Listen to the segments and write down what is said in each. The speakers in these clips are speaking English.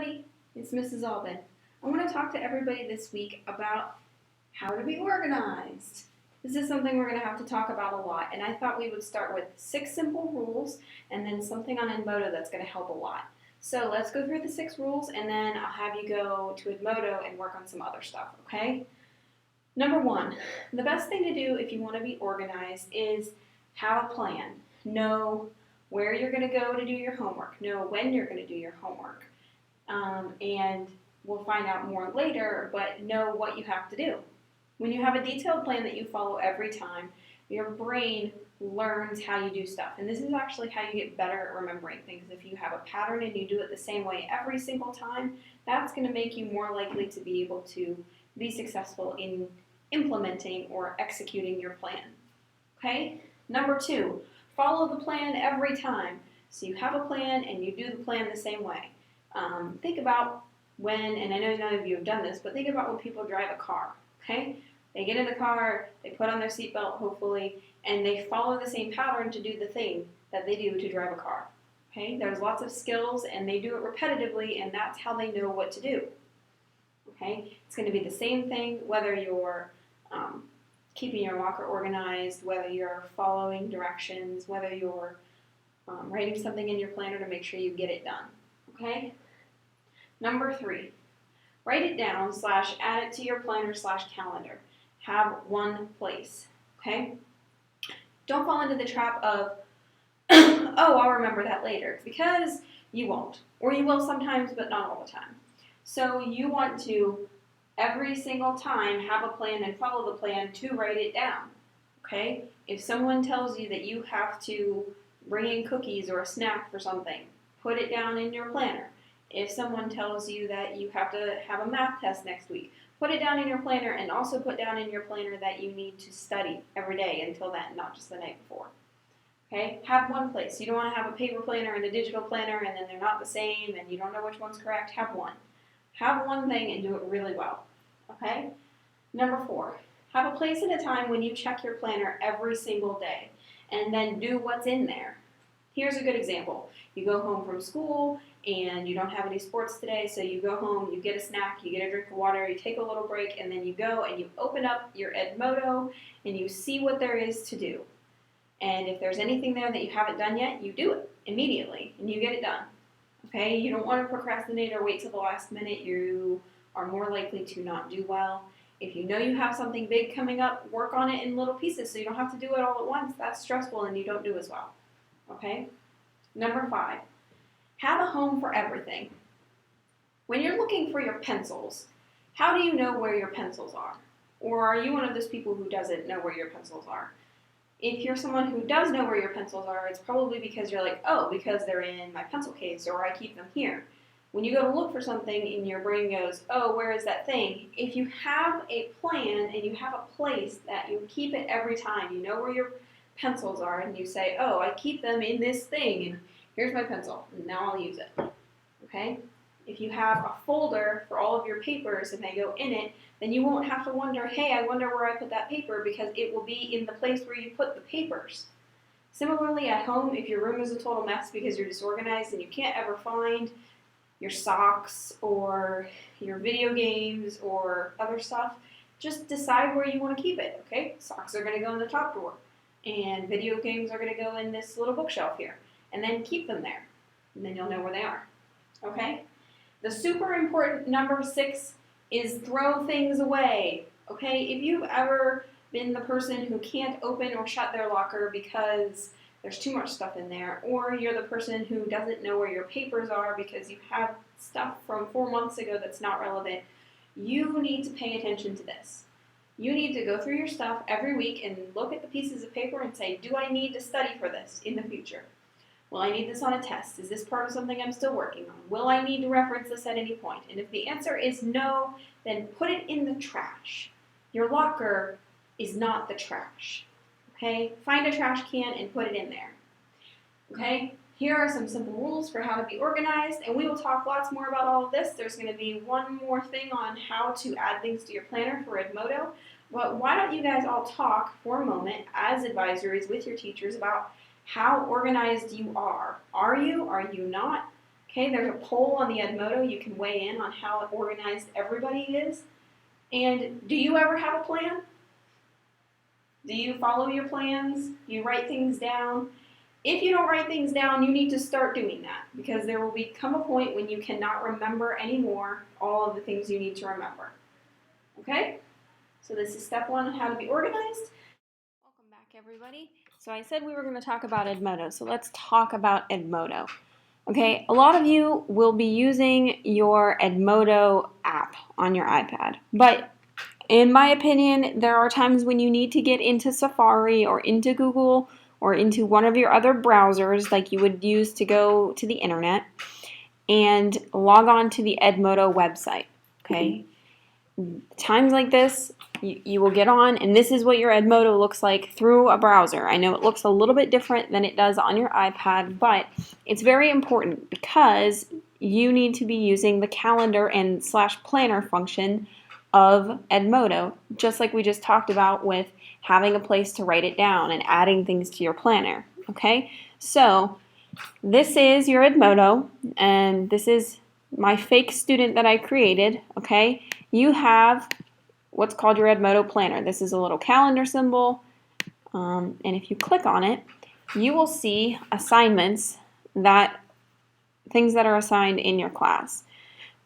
everybody, it's Mrs. Albin. I want to talk to everybody this week about how to be organized. This is something we're going to have to talk about a lot, and I thought we would start with 6 simple rules and then something on Edmodo that's going to help a lot. So let's go through the 6 rules, and then I'll have you go to Edmodo and work on some other stuff, okay? Number 1, the best thing to do if you want to be organized is have a plan. Know where you're going to go to do your homework. Know when you're going to do your homework. And we'll find out more later, but know what you have to do. When you have a detailed plan that you follow every time, your brain learns how you do stuff. And this is actually how you get better at remembering things. If you have a pattern and you do it the same way every single time, that's going to make you more likely to be able to be successful in implementing or executing your plan. Okay? Number 2, follow the plan every time. So you have a plan and you do the plan the same way. Think about when, and I know none of you have done this, but think about when people drive a car, okay? They get in the car, they put on their seatbelt, hopefully, and they follow the same pattern to do the thing that they do to drive a car, okay? There's lots of skills, and they do it repetitively, and that's how they know what to do, okay? It's going to be the same thing whether you're keeping your locker organized, whether you're following directions, whether you're writing something in your planner to make sure you get it done, okay? Number 3, write it down / add it to your planner / calendar. Have one place, okay? Don't fall into the trap of, oh, I'll remember that later, because you won't. Or you will sometimes, but not all the time. So you want to, every single time, have a plan and follow the plan to write it down, okay? If someone tells you that you have to bring in cookies or a snack for something, put it down in your planner. If someone tells you that you have to have a math test next week, put it down in your planner, and also put down in your planner that you need to study every day until then, not just the night before. Okay? Have one place. You don't want to have a paper planner and a digital planner and then they're not the same and you don't know which one's correct. Have one. Have one thing and do it really well. Okay? Number 4, have a place and a time when you check your planner every single day and then do what's in there. Here's a good example. You go home from school and you don't have any sports today, so you go home, you get a snack, you get a drink of water, you take a little break, and then you go and you open up your Edmodo and you see what there is to do. And if there's anything there that you haven't done yet, you do it immediately and you get it done. Okay? You don't want to procrastinate or wait till the last minute. You are more likely to not do well. If you know you have something big coming up, work on it in little pieces so you don't have to do it all at once. That's stressful and you don't do as well. Okay? Number 5, have a home for everything. When you're looking for your pencils, how do you know where your pencils are? Or are you one of those people who doesn't know where your pencils are? If you're someone who does know where your pencils are, it's probably because you're like, oh, because they're in my pencil case or I keep them here. When you go to look for something and your brain goes, oh, where is that thing? If you have a plan and you have a place that you keep it every time, you know where your pencils are, and you say, oh, I keep them in this thing, and here's my pencil, and now I'll use it, okay? If you have a folder for all of your papers and they go in it, then you won't have to wonder, hey, I wonder where I put that paper, because it will be in the place where you put the papers. Similarly, at home, if your room is a total mess because you're disorganized and you can't ever find your socks or your video games or other stuff, just decide where you want to keep it, okay? Socks are going to go in the top drawer, and video games are going to go in this little bookshelf here. And then keep them there. And then you'll know where they are. Okay? The super important number 6 is throw things away. Okay? If you've ever been the person who can't open or shut their locker because there's too much stuff in there, or you're the person who doesn't know where your papers are because you have stuff from 4 months ago that's not relevant, you need to pay attention to this. You need to go through your stuff every week and look at the pieces of paper and say, do I need to study for this in the future? Will I need this on a test? Is this part of something I'm still working on? Will I need to reference this at any point? And if the answer is no, then put it in the trash. Your locker is not the trash. Okay? Find a trash can and put it in there. Okay? Here are some simple rules for how to be organized, and we will talk lots more about all of this. There's going to be one more thing on how to add things to your planner for Edmodo. But why don't you guys all talk for a moment as advisories with your teachers about how organized you are. Are you? Are you not? Okay, there's a poll on the Edmodo. You can weigh in on how organized everybody is. And do you ever have a plan? Do you follow your plans? Do you write things down? If you don't write things down, you need to start doing that because there will become a point when you cannot remember anymore all of the things you need to remember. Okay? So this is step 1 on how to be organized. Welcome back, everybody. So I said we were going to talk about Edmodo, so let's talk about Edmodo. Okay, a lot of you will be using your Edmodo app on your iPad, but in my opinion, there are times when you need to get into Safari or into Google or into one of your other browsers like you would use to go to the internet and log on to the Edmodo website, okay? Times like this, you will get on, and this is what your Edmodo looks like through a browser. I know it looks a little bit different than it does on your iPad, but it's very important because you need to be using the calendar and /planner function of Edmodo, just like we just talked about with having a place to write it down and adding things to your planner, okay? So this is your Edmodo, and this is my fake student that I created, okay? You have what's called your Edmodo planner. This is a little calendar symbol, and if you click on it, you will see assignments, things that are assigned in your class,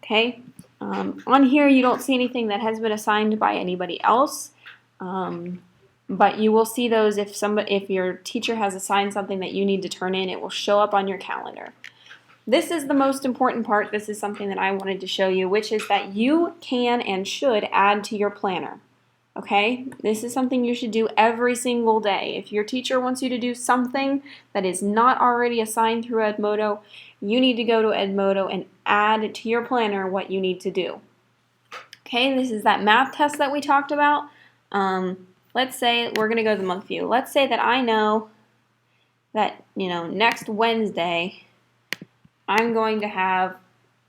okay? On here, you don't see anything that has been assigned by anybody else, but you will see those if your teacher has assigned something that you need to turn in, it will show up on your calendar. This is the most important part. This is something that I wanted to show you, which is that you can and should add to your planner. Okay? This is something you should do every single day. If your teacher wants you to do something that is not already assigned through Edmodo, you need to go to Edmodo and add to your planner what you need to do. Okay, this is that math test that we talked about. Let's say we're going to go to the month view. Let's say that I know that, next Wednesday I'm going to have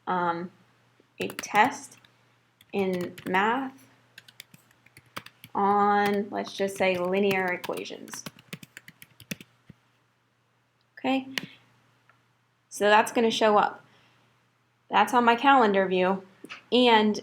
a test in math on, let's just say, linear equations. Okay, so that's going to show up. That's on my calendar view, and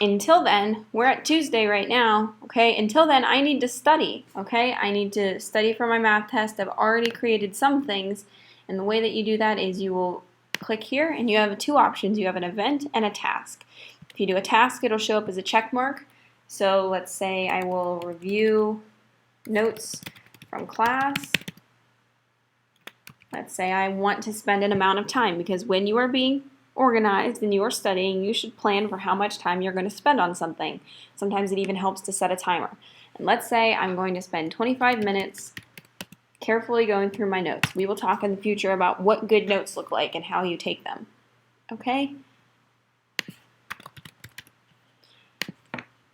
until then, we're at Tuesday right now, okay? Until then, I need to study, okay? I need to study for my math test. I've already created some things, and the way that you do that is you will click here, and you have 2 options. You have an event and a task. If you do a task, it'll show up as a check mark. So let's say I will review notes from class. Let's say I want to spend an amount of time, because when you are being organized and you are studying, you should plan for how much time you're going to spend on something. Sometimes it even helps to set a timer. And let's say I'm going to spend 25 minutes carefully going through my notes. We will talk in the future about what good notes look like and how you take them. Okay?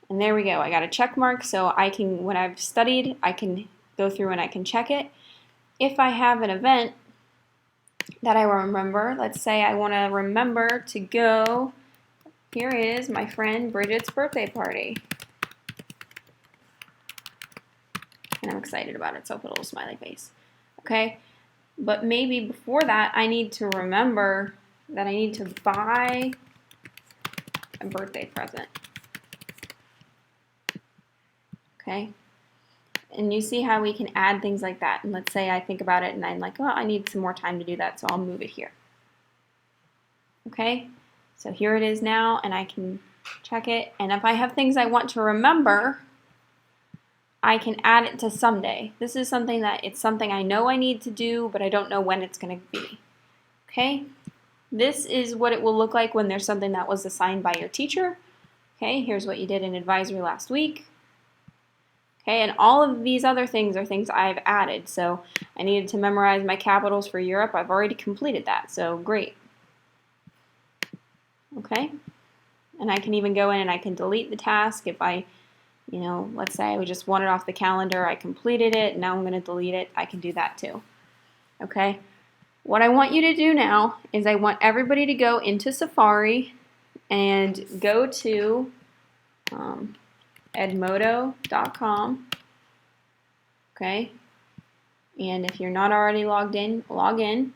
And there we go. I got a check mark, so I can, when I've studied, I can go through and I can check it. If I have an event that I remember, let's say I want to remember to go, here is my friend Bridget's birthday party. And I'm excited about it, so I'll put a little smiley face. Okay? But maybe before that, I need to remember that I need to buy a birthday present. Okay? And you see how we can add things like that. And let's say I think about it and I'm like, oh, I need some more time to do that, so I'll move it here. Okay? So here it is now, and I can check it. And if I have things I want to remember, I can add it to someday. This is something that it's something I know I need to do, but I don't know when it's going to be. Okay? This is what it will look like when there's something that was assigned by your teacher. Okay, here's what you did in advisory last week. Okay, and all of these other things are things I've added. So I needed to memorize my capitals for Europe. I've already completed that, so great. Okay, and I can even go in and I can delete the task if I, let's say I just want it off the calendar. I completed it, now I'm going to delete it. I can do that too. Okay, what I want you to do now is I want everybody to go into Safari and go to edmodo.com, okay, and if you're not already logged in, log in,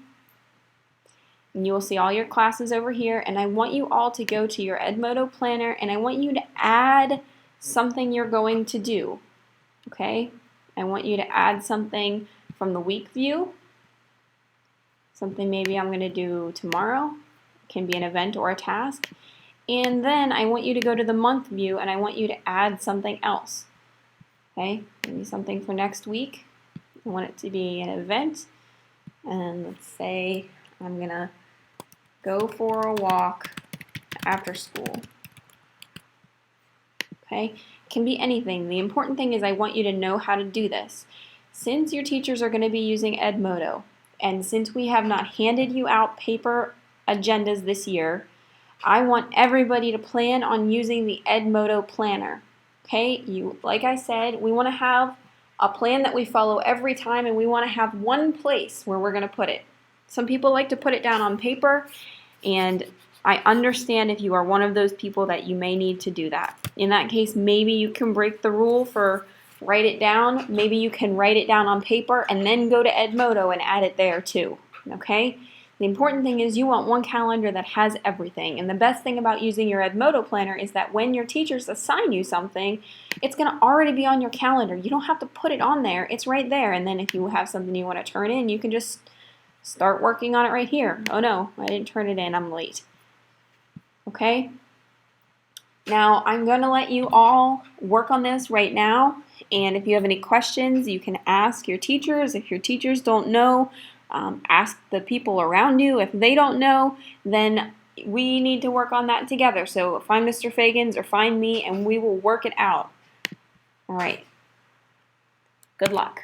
And you will see all your classes over here, and I want you all to go to your Edmodo planner, and I want you to add something you're going to do, okay? I want you to add something from the week view, something maybe I'm going to do tomorrow. It can be an event or a task. And then I want you to go to the month view, and I want you to add something else, okay? Maybe something for next week. I want it to be an event, and let's say I'm going to go for a walk after school. Okay? It can be anything. The important thing is I want you to know how to do this. Since your teachers are going to be using Edmodo, and since we have not handed you out paper agendas this year, I want everybody to plan on using the Edmodo planner. Okay? Like I said, we want to have a plan that we follow every time, and we want to have one place where we're going to put it. Some people like to put it down on paper, and I understand if you are one of those people that you may need to do that. In that case, maybe you can break the rule for write it down. Maybe you can write it down on paper and then go to Edmodo and add it there too, okay? The important thing is you want one calendar that has everything. And the best thing about using your Edmodo planner is that when your teachers assign you something, it's going to already be on your calendar. You don't have to put it on there. It's right there. And then if you have something you want to turn in, you can just start working on it right here. Oh no, I didn't turn it in. I'm late. Okay? Now, I'm going to let you all work on this right now. And if you have any questions, you can ask your teachers. If your teachers don't know, ask the people around you. If they don't know, then we need to work on that together. So find Mr. Fagans or find me, and we will work it out. All right. Good luck.